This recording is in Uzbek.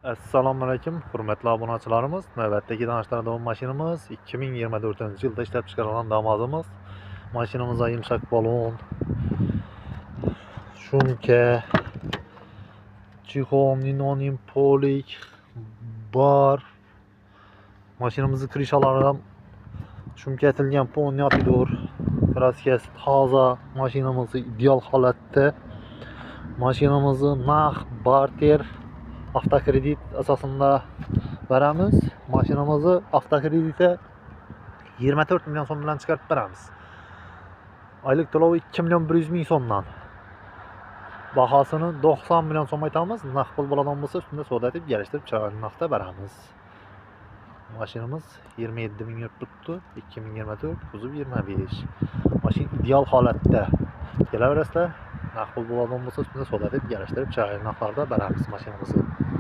Assalomu alaykum, hurmatli obunachilarimiz. Navbatdagi tanishtiradigan mashinamiz 2024-yilda ishlab chiqarilgan Damas'imiz. Mashinamizda yumshoq balon, shumka, chexol, ninonim polik bor. Mashinamizning krishalari ham shumkatilgan ponyapidur. Kraskasi toza, mashinamiz ideal holatda. Mashinamizni naqd barter avtokredit asosida beramiz. Mashinamizni avtokreditga 24 million so'm bilan chiqarib beramiz. Oylik to'lovi 2 million 100 ming so'mdan. Bahosini 90 million so'm aytamiz. Naqd pul bo'ladigan bo'lsa, ustida savdo etib, yarashtirib chiroyli narxda beramiz. Mashinamiz 27 ming yurib turibdi. 2024, kuzov 25. Mashina ideal holatda. Kelaverasizlar. Naqd pul bo'ladigan bo'lsa, ustida savdo etib, yarashtirib chiroyli narxlarda beramiz mashinamizni.